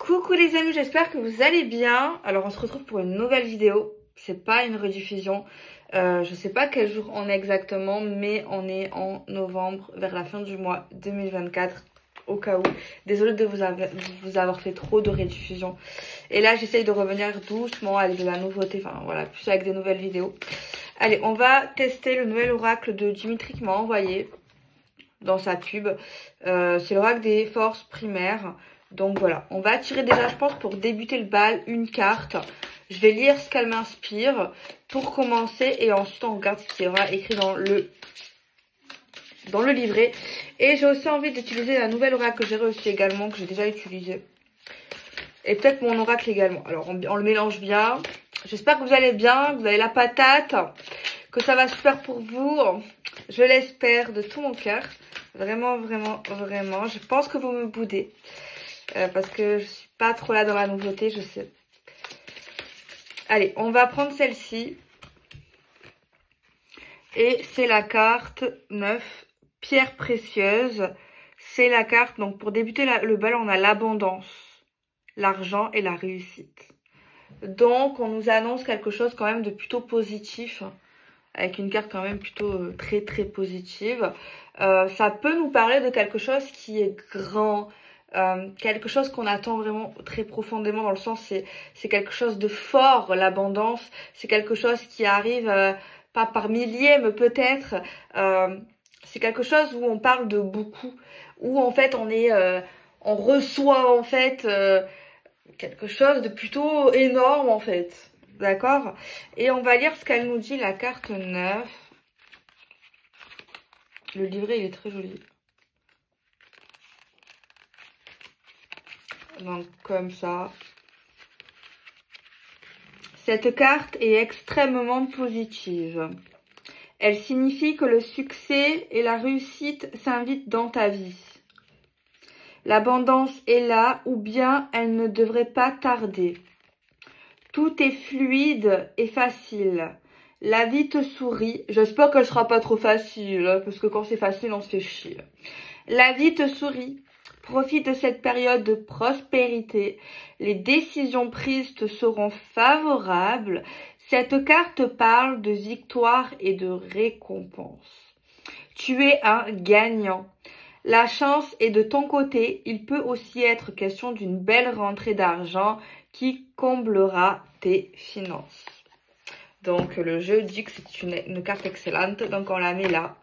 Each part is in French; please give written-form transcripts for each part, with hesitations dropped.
Coucou les amis, j'espère que vous allez bien. Alors on se retrouve pour une nouvelle vidéo. C'est pas une rediffusion. Je sais pas quel jour on est exactement, mais on est en novembre, vers la fin du mois 2024. Au cas où. Désolée de vous avoir fait trop de rediffusions. Et là j'essaye de revenir doucement avec de la nouveauté. Enfin voilà, plus avec des nouvelles vidéos. Allez, on va tester le nouvel oracle de Dimitri qui m'a envoyé dans sa pub. C'est l'oracle des forces primaires. Donc voilà, on va tirer déjà, je pense, pour débuter le bal, une carte. Je vais lire ce qu'elle m'inspire pour commencer et ensuite on regarde ce qu'il y aura écrit dans le livret. Et j'ai aussi envie d'utiliser la nouvelle oracle que j'ai reçue également, que j'ai déjà utilisée. Et peut-être mon oracle également. Alors on le mélange bien. J'espère que vous allez bien, que vous avez la patate, que ça va super pour vous. Je l'espère de tout mon cœur. Vraiment, vraiment, vraiment. Je pense que vous me boudez. Parce que je suis pas trop là dans la nouveauté, je sais. Allez, on va prendre celle-ci. Et c'est la carte 9, pierre précieuse. C'est la carte, donc pour débuter le bal, on a l'abondance, l'argent et la réussite. Donc, on nous annonce quelque chose quand même de plutôt positif. Avec une carte quand même plutôt très, très positive. Ça peut nous parler de quelque chose qui est grand. Quelque chose qu'on attend vraiment très profondément, dans le sens c'est quelque chose de fort, l'abondance. C'est quelque chose qui arrive pas par milliers, mais peut-être c'est quelque chose où on parle de beaucoup, où en fait on reçoit en fait quelque chose de plutôt énorme en fait, d'accord. Et on va lire ce qu'elle nous dit, la carte 9. Le livret il est très joli. Donc comme ça. Cette carte est extrêmement positive. Elle signifie que le succès et la réussite s'invitent dans ta vie. L'abondance est là, ou bien elle ne devrait pas tarder. Tout est fluide et facile. La vie te sourit. J'espère qu'elle sera pas trop facile, parce que quand c'est facile, on se fait chier. La vie te sourit. Profite de cette période de prospérité. Les décisions prises te seront favorables. Cette carte parle de victoire et de récompense. Tu es un gagnant. La chance est de ton côté. Il peut aussi être question d'une belle rentrée d'argent qui comblera tes finances. Donc le jeu dit que c'est une carte excellente. Donc on la met là.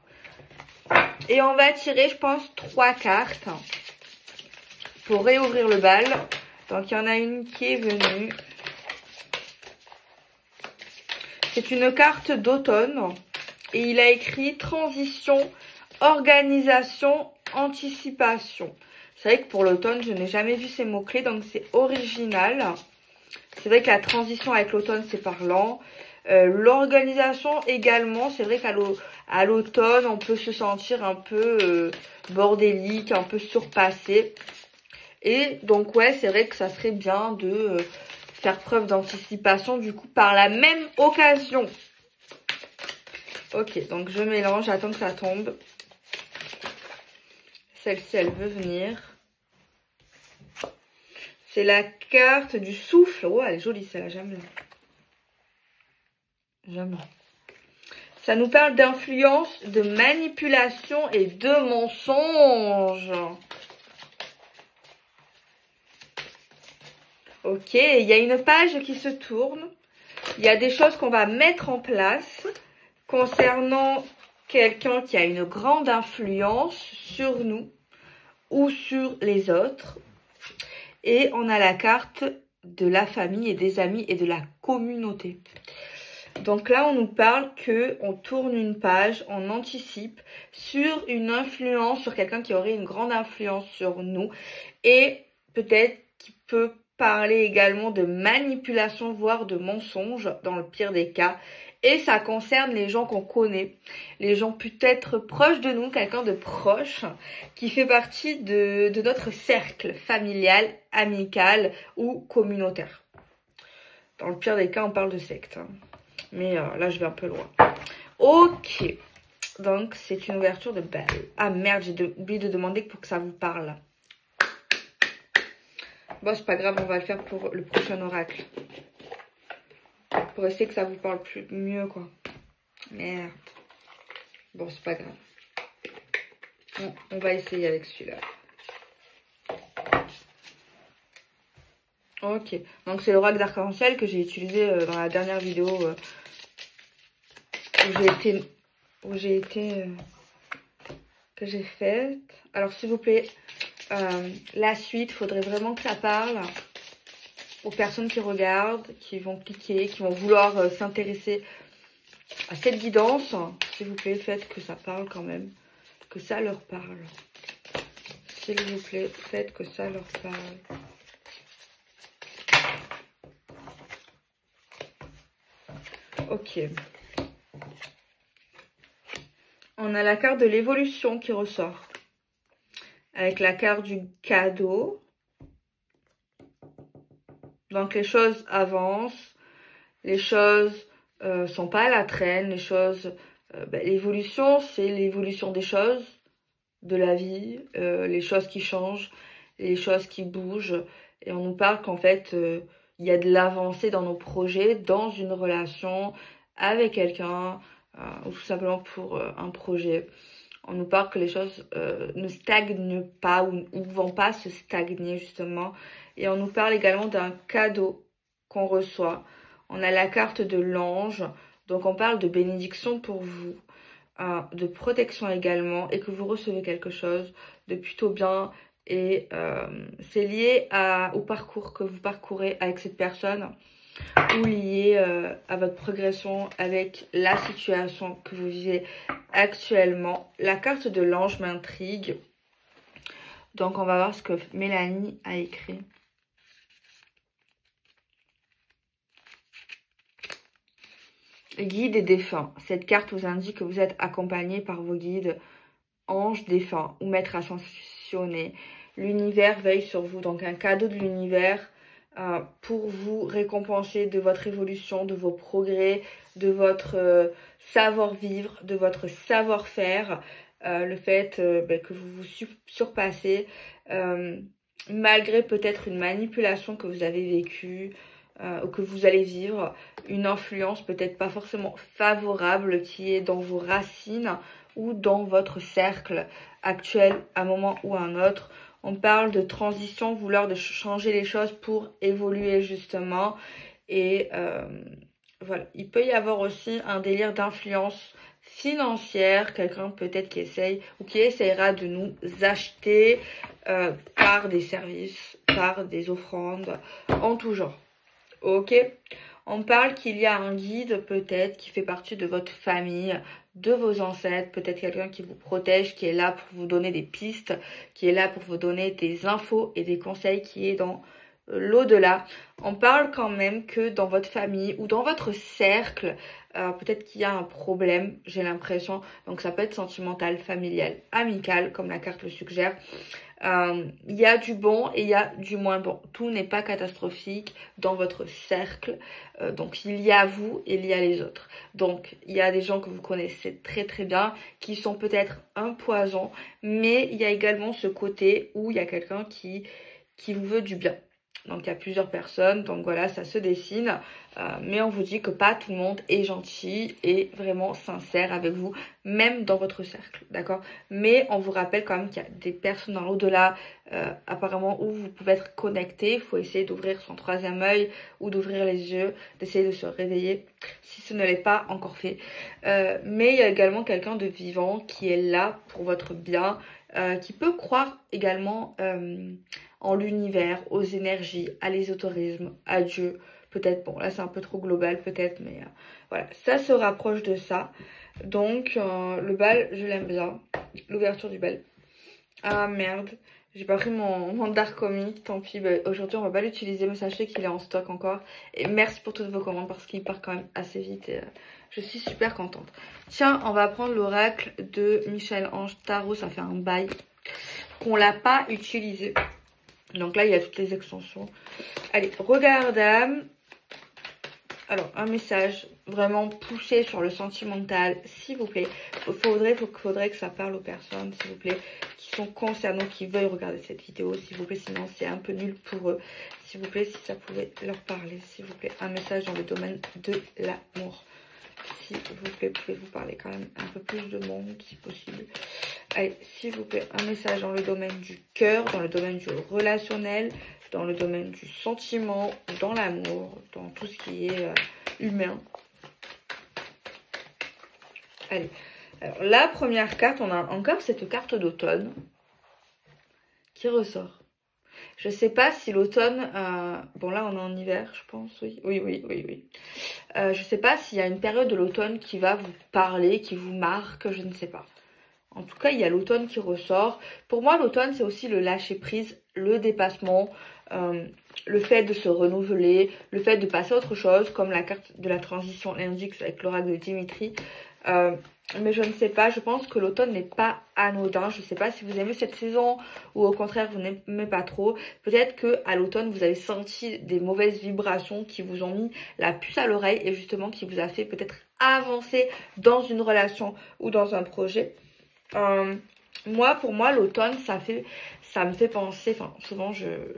Et on va tirer, je pense, 3 cartes pour réouvrir le bal. Donc il y en a une qui est venue. C'est une carte d'automne. Et il a écrit transition, organisation, anticipation. C'est vrai que pour l'automne, je n'ai jamais vu ces mots-clés, donc c'est original. C'est vrai que la transition avec l'automne, c'est parlant. L'organisation également, c'est vrai qu'à l'automne, on peut se sentir un peu bordélique, un peu surpassé. Et donc ouais, c'est vrai que ça serait bien de faire preuve d'anticipation du coup par la même occasion. Ok, donc je mélange, j'attends que ça tombe. Celle-ci, elle veut venir. C'est la carte du souffle. Oh, elle est jolie celle-là, j'aime bien. J'aime bien. Ça nous parle d'influence, de manipulation et de mensonge. Ok, il y a une page qui se tourne. Il y a des choses qu'on va mettre en place concernant quelqu'un qui a une grande influence sur nous ou sur les autres. Et on a la carte de la famille et des amis et de la communauté. Donc là, on nous parle qu'on tourne une page, on anticipe sur une influence, sur quelqu'un qui aurait une grande influence sur nous. Et peut-être qui peut parler également de manipulation, voire de mensonge, dans le pire des cas. Et ça concerne les gens qu'on connaît, les gens peut-être proches de nous, quelqu'un de proche, qui fait partie de notre cercle familial, amical ou communautaire. Dans le pire des cas, on parle de secte. Hein. Mais là, je vais un peu loin. Ok. Donc, c'est une ouverture de bal. Ah merde, j'ai oublié de demander pour que ça vous parle. Bon, c'est pas grave, on va le faire pour le prochain oracle. Pour essayer que ça vous parle mieux, quoi. Merde. Bon, c'est pas grave. Bon, on va essayer avec celui-là. Ok. Donc, c'est l'oracle d'arc-en-ciel que j'ai utilisé dans la dernière vidéo que j'ai faite. Alors, s'il vous plaît, la suite, il faudrait vraiment que ça parle aux personnes qui regardent, qui vont cliquer, qui vont vouloir s'intéresser à cette guidance. S'il vous plaît, faites que ça parle quand même, que ça leur parle. S'il vous plaît, faites que ça leur parle. Ok. On a la carte de l'évolution qui ressort. Avec la carte du cadeau. Donc les choses avancent. Les choses sont pas à la traîne. Les choses... l'évolution, c'est l'évolution des choses, de la vie. Les choses qui changent, les choses qui bougent. Et on nous parle qu'en fait, il y a de l'avancée dans nos projets, dans une relation avec quelqu'un, ou tout simplement pour un projet. On nous parle que les choses ne stagnent pas ou ne vont pas se stagner justement. Et on nous parle également d'un cadeau qu'on reçoit. On a la carte de l'ange. Donc on parle de bénédiction pour vous, de protection également, et que vous recevez quelque chose de plutôt bien. Et c'est lié au parcours que vous parcourez avec cette personne, ou lié à votre progression avec la situation que vous vivez actuellement. La carte de l'ange m'intrigue. Donc on va voir ce que Mélanie a écrit. Guide et défunt. Cette carte vous indique que vous êtes accompagné par vos guides, anges, défunts ou maîtres ascensionnés. L'univers veille sur vous. Donc un cadeau de l'univers pour vous récompenser de votre évolution, de vos progrès, de votre savoir-vivre, de votre savoir-faire. Le fait que vous vous surpassez malgré peut-être une manipulation que vous avez vécue, ou que vous allez vivre, une influence peut-être pas forcément favorable qui est dans vos racines ou dans votre cercle actuel à un moment ou à un autre. On parle de transition, vouloir de changer les choses pour évoluer justement. Et voilà, il peut y avoir aussi un délire d'influence financière, quelqu'un peut-être qui essaye ou qui essayera de nous acheter par des services, par des offrandes, en tout genre. Ok, on parle qu'il y a un guide peut-être qui fait partie de votre famille, de vos ancêtres, peut-être quelqu'un qui vous protège, qui est là pour vous donner des pistes, qui est là pour vous donner des infos et des conseils, qui est dans l'au-delà. On parle quand même que dans votre famille ou dans votre cercle, peut-être qu'il y a un problème, j'ai l'impression. Donc ça peut être sentimental, familial, amical, comme la carte le suggère. Il y a du bon et il y a du moins bon. Tout n'est pas catastrophique dans votre cercle. Donc il y a vous et il y a les autres. Donc il y a des gens que vous connaissez très très bien qui sont peut-être un poison, mais il y a également ce côté où il y a quelqu'un qui vous veut du bien. Donc il y a plusieurs personnes, donc voilà, ça se dessine. Mais on vous dit que pas tout le monde est gentil et vraiment sincère avec vous, même dans votre cercle, d'accord? Mais on vous rappelle quand même qu'il y a des personnes dans l'au-delà, apparemment, où vous pouvez être connecté. Il faut essayer d'ouvrir son troisième œil ou d'ouvrir les yeux, d'essayer de se réveiller, si ce ne l'est pas encore fait. Mais il y a également quelqu'un de vivant qui est là pour votre bien, qui peut croire également en l'univers, aux énergies, à l'ésotérisme, à Dieu. Peut-être, bon là c'est un peu trop global peut-être, mais voilà, ça se rapproche de ça. Donc le bal, je l'aime bien. L'ouverture du bal. Ah merde, j'ai pas pris mon dark comic, tant pis. Bah, aujourd'hui on va pas l'utiliser, mais sachez qu'il est en stock encore. Et merci pour toutes vos commandes parce qu'il part quand même assez vite et je suis super contente. Tiens, on va prendre l'oracle de Michel-Ange Tarot, ça fait un bail qu'on l'a pas utilisé. Donc là il y a toutes les extensions. Allez, regardons. Alors, un message vraiment poussé sur le sentimental, s'il vous plaît. Faudrait que ça parle aux personnes, s'il vous plaît, qui sont concernées, qui veuillent regarder cette vidéo, s'il vous plaît. Sinon, c'est un peu nul pour eux. S'il vous plaît, si ça pouvait leur parler, s'il vous plaît. Un message dans le domaine de l'amour. S'il vous plaît, pouvez-vous parler quand même un peu plus de monde, si possible. Allez, s'il vous plaît, un message dans le domaine du cœur, dans le domaine du relationnel, dans le domaine du sentiment, dans l'amour, dans tout ce qui est humain. Allez, alors la première carte, on a encore cette carte d'automne qui ressort. Je sais pas si l'automne, bon là on est en hiver je pense, oui. Je sais pas s'il y a une période de l'automne qui va vous parler, qui vous marque, je ne sais pas. En tout cas, il y a l'automne qui ressort. Pour moi, l'automne, c'est aussi le lâcher prise, le dépassement, le fait de se renouveler, le fait de passer à autre chose, comme la carte de la transition l'indique avec l'oracle de Dimitri. Mais je ne sais pas, je pense que l'automne n'est pas anodin. Je ne sais pas si vous aimez cette saison ou au contraire vous n'aimez pas trop. Peut-être que à l'automne vous avez senti des mauvaises vibrations qui vous ont mis la puce à l'oreille et justement qui vous a fait peut-être avancer dans une relation ou dans un projet. Pour moi, l'automne, ça me fait penser, enfin, souvent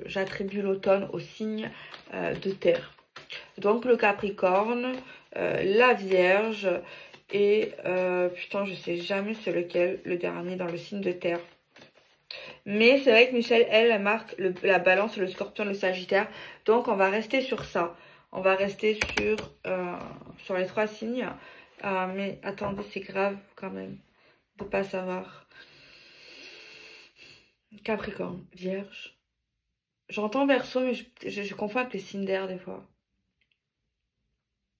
j'attribue l'automne au signe de terre. Donc le Capricorne, la Vierge et, putain, je sais jamais c'est lequel, le dernier dans le signe de terre. Mais c'est vrai que Michel, elle marque la Balance, le Scorpion, le Sagittaire. Donc on va rester sur ça. On va rester sur les 3 signes. Mais attendez, c'est grave quand même de pas savoir. Capricorne, Vierge. J'entends Verseau, mais je confonds avec les signes d'air des fois.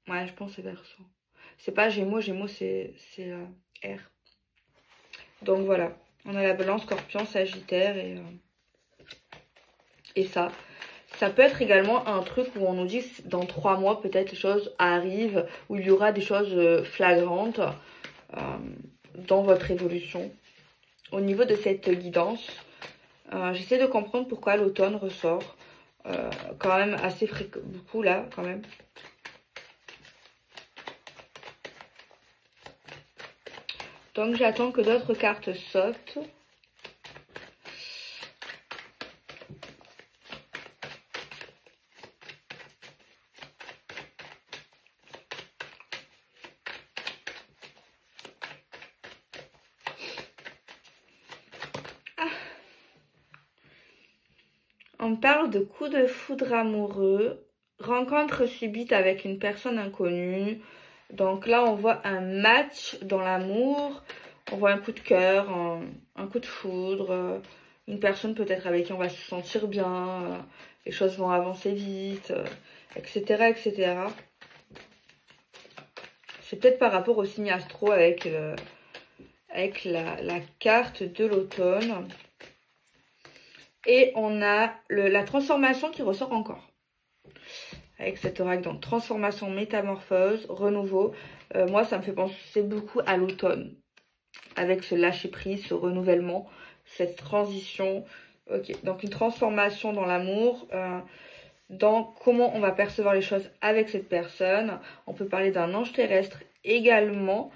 Ouais, je pense que c'est Verseau. C'est pas Gémeaux, Gémeaux c'est R. Donc voilà, on a la Balance, Scorpion, Sagittaire et ça. Ça peut être également un truc où on nous dit dans 3 mois peut-être les choses arrivent, où il y aura des choses flagrantes dans votre évolution. Au niveau de cette guidance, j'essaie de comprendre pourquoi l'automne ressort. Quand même assez fréquent, beaucoup là quand même. Donc j'attends que d'autres cartes sautent. On parle de coup de foudre amoureux, rencontre subite avec une personne inconnue. Donc là, on voit un match dans l'amour. On voit un coup de cœur, un coup de foudre, une personne peut-être avec qui on va se sentir bien, les choses vont avancer vite, etc., etc. C'est peut-être par rapport au signe astro avec la carte de l'automne. Et on a la transformation qui ressort encore. Avec cet oracle, donc transformation, métamorphose, renouveau. Moi, ça me fait penser beaucoup à l'automne. Avec ce lâcher-prise, ce renouvellement, cette transition. Ok, donc une transformation dans l'amour, dans comment on va percevoir les choses avec cette personne. On peut parler d'un ange terrestre également.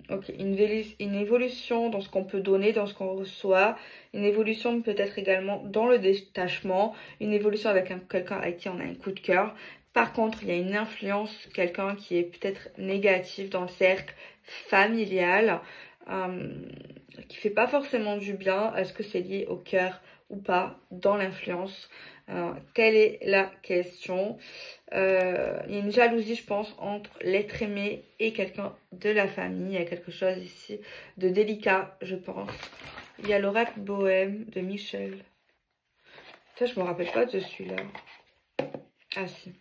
Ok, une évolution dans ce qu'on peut donner, dans ce qu'on reçoit. Une évolution peut-être également dans le détachement. Une évolution avec quelqu'un avec qui on a un coup de cœur. Par contre, il y a une influence, quelqu'un qui est peut-être négatif dans le cercle familial, qui fait pas forcément du bien. Est-ce que c'est lié au cœur ou pas dans l'influence? Telle est la question. Il y a une jalousie, je pense, entre l'être aimé et quelqu'un de la famille. Il y a quelque chose ici de délicat, je pense. Il y a l'oracle bohème de Michel. Ça, je me rappelle pas de celui-là. Ah si.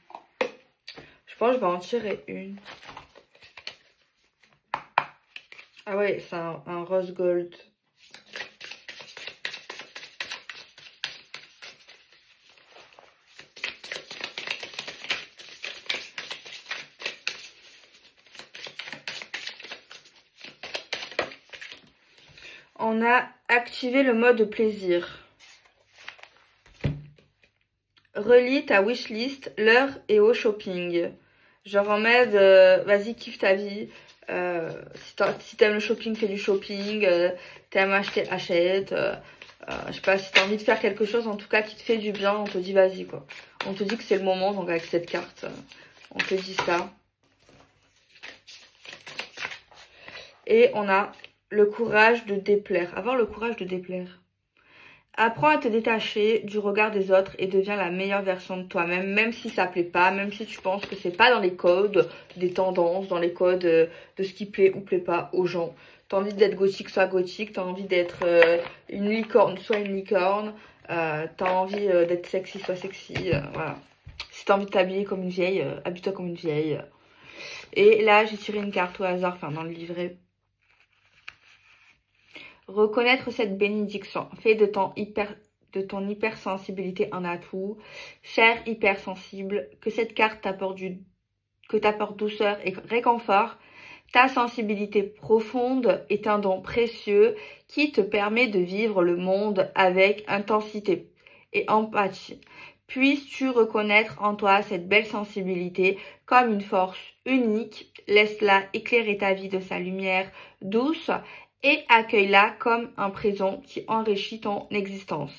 Je pense que je vais en tirer une. Ah ouais, c'est un rose gold. On a activé le mode plaisir. relis ta wishlist, l'heure est au shopping. Genre en mode, vas-y, kiffe ta vie. Si t'aimes le shopping, fais du shopping. T'aimes acheter, achète. Je sais pas, si t'as envie de faire quelque chose, en tout cas, qui te fait du bien, on te dit vas-y, quoi. On te dit que c'est le moment, donc avec cette carte, on te dit ça. Et on a le courage de déplaire. Avoir le courage de déplaire. Apprends à te détacher du regard des autres et deviens la meilleure version de toi-même, même si ça plaît pas, même si tu penses que c'est pas dans les codes des tendances, dans les codes de ce qui plaît ou plaît pas aux gens. T'as envie d'être gothique, sois gothique. T'as envie d'être une licorne, sois une licorne. T'as envie d'être sexy, sois sexy. Voilà. Si t'as envie de t'habiller comme une vieille, habille-toi comme une vieille. Et là, j'ai tiré une carte au hasard, enfin dans le livret. Reconnaître cette bénédiction fait de ton hypersensibilité un atout. Cher hypersensible, que cette carte t'apporte douceur et réconfort. Ta sensibilité profonde est un don précieux qui te permet de vivre le monde avec intensité et empathie. Puisses-tu reconnaître en toi cette belle sensibilité comme une force unique. Laisse-la éclairer ta vie de sa lumière douce et accueille-la comme un présent qui enrichit ton existence.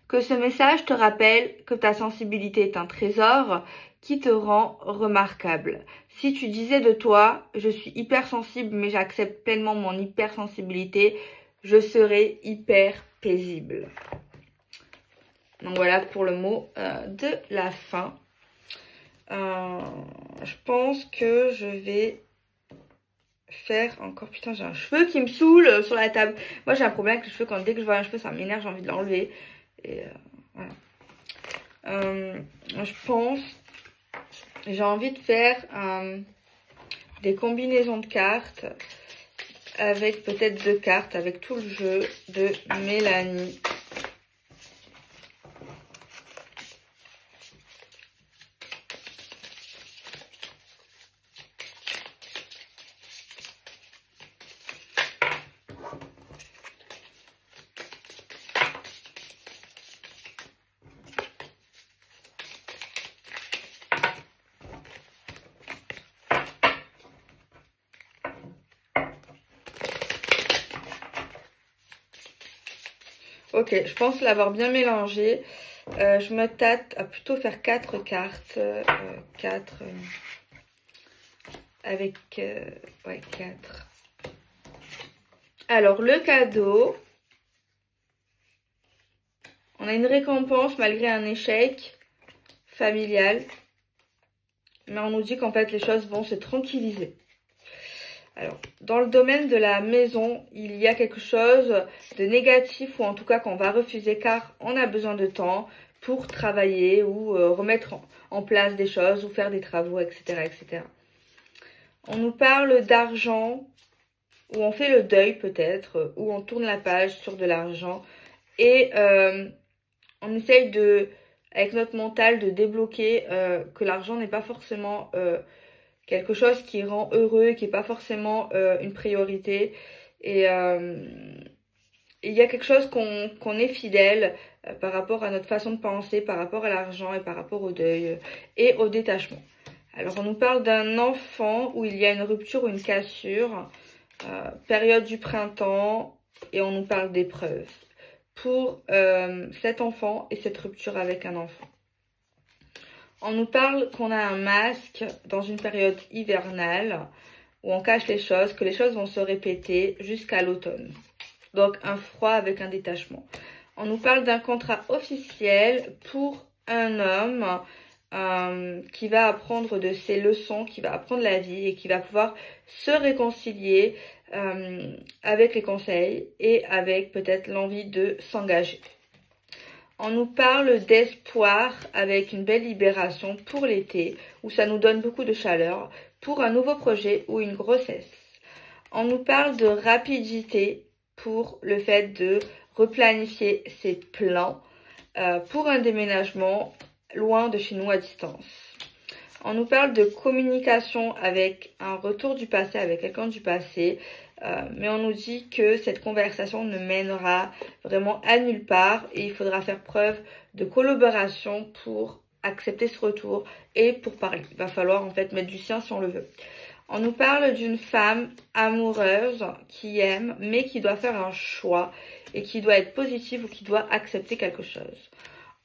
Que ce message te rappelle que ta sensibilité est un trésor qui te rend remarquable. Si tu disais de toi, je suis hypersensible mais j'accepte pleinement mon hypersensibilité, je serai hyper paisible. Donc voilà pour le mot de la fin. Je pense que je vais faire encore, putain j'ai un cheveu qui me saoule sur la table. Moi j'ai un problème avec les cheveux, dès que je vois un cheveu ça m'énerve, j'ai envie de l'enlever. Et voilà. Je pense, j'ai envie de faire des combinaisons de cartes avec peut-être 2 cartes, avec tout le jeu de Mélanie. Ok, je pense l'avoir bien mélangé. Je me tâte à plutôt faire 4 cartes. 4 avec... ouais, 4. Alors, le cadeau. On a une récompense malgré un échec familial. Mais on nous dit qu'en fait, les choses vont se tranquilliser. Alors, dans le domaine de la maison, il y a quelque chose de négatif ou en tout cas qu'on va refuser car on a besoin de temps pour travailler ou remettre en place des choses ou faire des travaux, etc., etc. On nous parle d'argent où on fait le deuil peut-être, où on tourne la page sur de l'argent et on essaye avec notre mental de débloquer que l'argent n'est pas forcément... quelque chose qui rend heureux, qui n'est pas forcément une priorité. Et il y a quelque chose qu'on est fidèle par rapport à notre façon de penser, par rapport à l'argent et par rapport au deuil et au détachement. Alors on nous parle d'un enfant où il y a une rupture ou une cassure, période du printemps, et on nous parle d'épreuves pour cet enfant et cette rupture avec un enfant. On nous parle qu'on a un masque dans une période hivernale où on cache les choses, que les choses vont se répéter jusqu'à l'automne. Donc un froid avec un détachement. On nous parle d'un contrat officiel pour un homme qui va apprendre de ses leçons, qui va apprendre la vie et qui va pouvoir se réconcilier avec les conseils et avec peut-être l'envie de s'engager. On nous parle d'espoir avec une belle libération pour l'été, où ça nous donne beaucoup de chaleur, pour un nouveau projet ou une grossesse. On nous parle de rapidité pour le fait de replanifier ses plans pour un déménagement loin de chez nous à distance. On nous parle de communication avec un retour du passé, avec quelqu'un du passé, mais on nous dit que cette conversation ne mènera vraiment à nulle part et il faudra faire preuve de collaboration pour accepter ce retour et pour parler. Il va falloir en fait mettre du sien si on le veut. On nous parle d'une femme amoureuse qui aime mais qui doit faire un choix et qui doit être positive ou qui doit accepter quelque chose.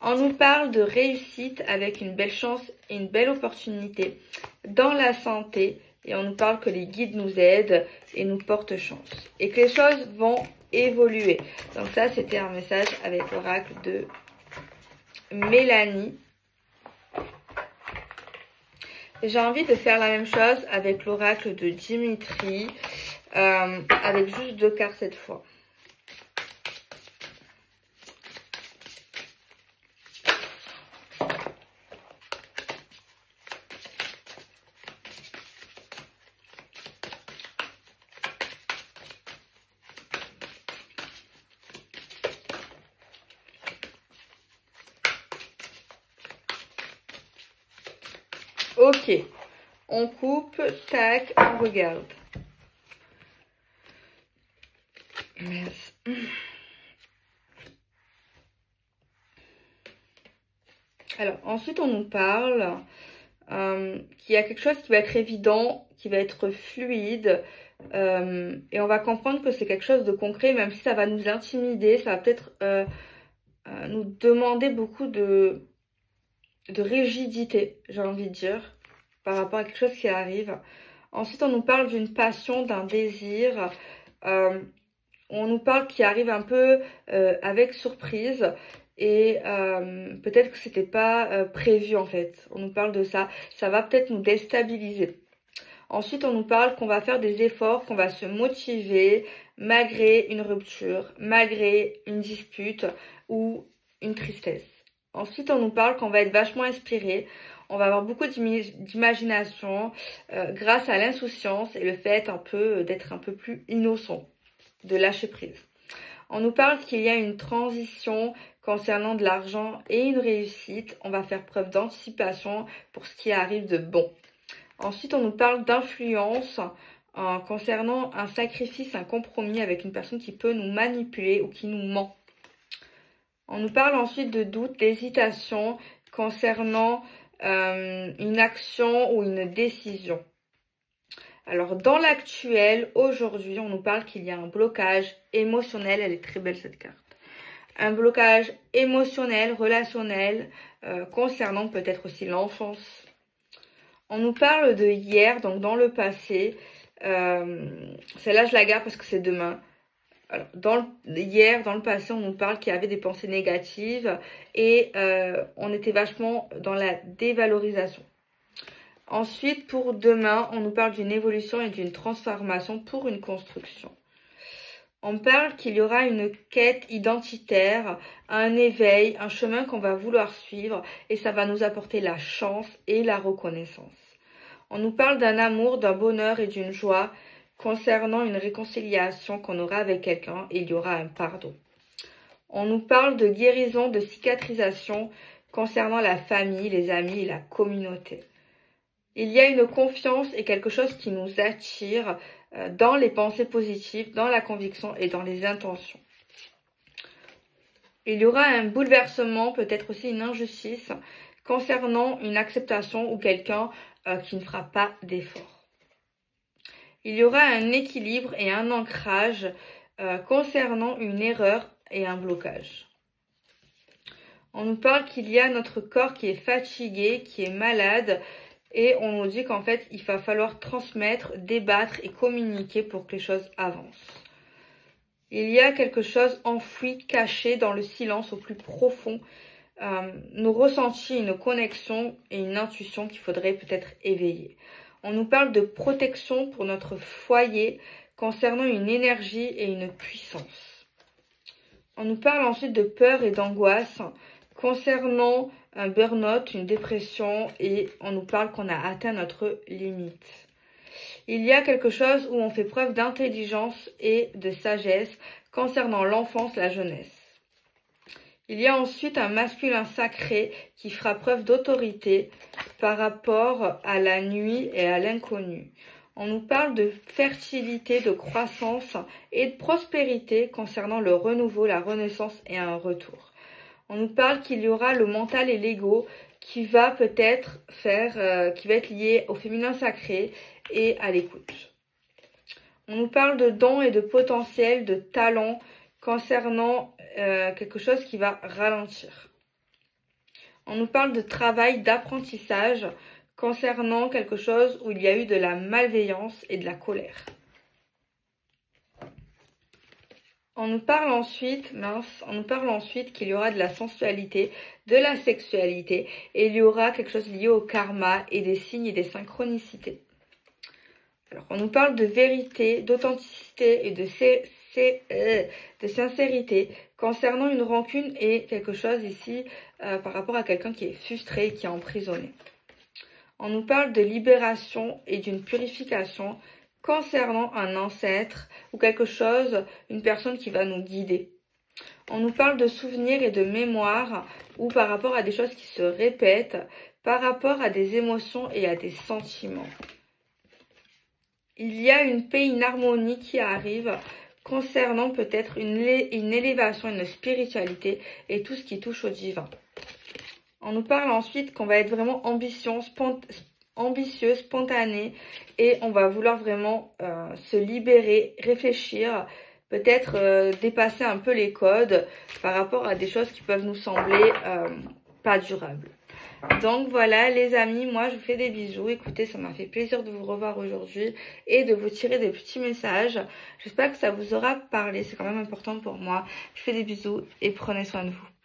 On nous parle de réussite avec une belle chance et une belle opportunité dans la santé. Et on nous parle que les guides nous aident et nous portent chance. Et que les choses vont évoluer. Donc ça, c'était un message avec l'oracle de Mélanie. Et j'ai envie de faire la même chose avec l'oracle de Dimitri. Avec juste 2 cartes cette fois. Ok, on coupe, tac, on regarde. Merci. Alors, ensuite, on nous parle qu'il y a quelque chose qui va être évident, qui va être fluide. Et on va comprendre que c'est quelque chose de concret, même si ça va nous intimider, ça va peut-être nous demander beaucoup de rigidité, j'ai envie de dire, par rapport à quelque chose qui arrive. Ensuite, on nous parle d'une passion, d'un désir. On nous parle qui arrive un peu avec surprise. Et peut-être que c'était pas prévu en fait. On nous parle de ça. Ça va peut-être nous déstabiliser. Ensuite, on nous parle qu'on va faire des efforts, qu'on va se motiver malgré une rupture, malgré une dispute ou une tristesse. Ensuite, on nous parle qu'on va être vachement inspiré. On va avoir beaucoup d'imagination grâce à l'insouciance et le fait d'être un peu plus innocent, de lâcher prise. On nous parle qu'il y a une transition concernant de l'argent et une réussite. On va faire preuve d'anticipation pour ce qui arrive de bon. Ensuite, on nous parle d'influence concernant un sacrifice, un compromis avec une personne qui peut nous manipuler ou qui nous ment. On nous parle ensuite de doute, d'hésitation concernant une action ou une décision. Alors, dans l'actuel, aujourd'hui, on nous parle qu'il y a un blocage émotionnel. Elle est très belle, cette carte. Un blocage émotionnel, relationnel, concernant peut-être aussi l'enfance. On nous parle de hier, donc dans le passé. Celle-là, je la garde parce que c'est demain. Alors, hier, dans le passé, on nous parle qu'il y avait des pensées négatives et on était vachement dans la dévalorisation. Ensuite, pour demain, on nous parle d'une évolution et d'une transformation pour une construction. On parle qu'il y aura une quête identitaire, un éveil, un chemin qu'on va vouloir suivre et ça va nous apporter la chance et la reconnaissance. On nous parle d'un amour, d'un bonheur et d'une joie concernant une réconciliation qu'on aura avec quelqu'un et il y aura un pardon. On nous parle de guérison, de cicatrisation concernant la famille, les amis et la communauté. Il y a une confiance et quelque chose qui nous attire dans les pensées positives, dans la conviction et dans les intentions. Il y aura un bouleversement, peut-être aussi une injustice concernant une acceptation ou quelqu'un qui ne fera pas d'effort. Il y aura un équilibre et un ancrage concernant une erreur et un blocage. On nous parle qu'il y a notre corps qui est fatigué, qui est malade, et on nous dit qu'en fait, il va falloir transmettre, débattre et communiquer pour que les choses avancent. Il y a quelque chose enfoui, caché dans le silence au plus profond, nos ressentis, une connexion et une intuition qu'il faudrait peut-être éveiller. On nous parle de protection pour notre foyer concernant une énergie et une puissance. On nous parle ensuite de peur et d'angoisse concernant un burn-out, une dépression et on nous parle qu'on a atteint notre limite. Il y a quelque chose où on fait preuve d'intelligence et de sagesse concernant l'enfance, la jeunesse. Il y a ensuite un masculin sacré qui fera preuve d'autorité par rapport à la nuit et à l'inconnu. On nous parle de fertilité, de croissance et de prospérité concernant le renouveau, la renaissance et un retour. On nous parle qu'il y aura le mental et l'ego qui va peut-être qui va être lié au féminin sacré et à l'écoute. On nous parle de dons et de potentiel, de talent concernant quelque chose qui va ralentir. On nous parle de travail, d'apprentissage concernant quelque chose où il y a eu de la malveillance et de la colère. On nous parle ensuite qu'il y aura de la sensualité, de la sexualité, et il y aura quelque chose lié au karma et des signes et des synchronicités. Alors, on nous parle de vérité, d'authenticité et de sincérité concernant une rancune et quelque chose ici par rapport à quelqu'un qui est frustré, qui est emprisonné. On nous parle de libération et d'une purification concernant un ancêtre ou quelque chose, une personne qui va nous guider. On nous parle de souvenirs et de mémoire ou par rapport à des choses qui se répètent, par rapport à des émotions et à des sentiments. Il y a une paix, une harmonie qui arrive concernant peut-être une élévation, une spiritualité et tout ce qui touche au divin. On nous parle ensuite qu'on va être vraiment ambitieux, spontané et on va vouloir vraiment se libérer, réfléchir, peut-être dépasser un peu les codes par rapport à des choses qui peuvent nous sembler pas durables. Donc voilà les amis, moi je vous fais des bisous. Écoutez, ça m'a fait plaisir de vous revoir aujourd'hui et de vous tirer des petits messages. J'espère que ça vous aura parlé, c'est quand même important pour moi. Je vous fais des bisous et prenez soin de vous.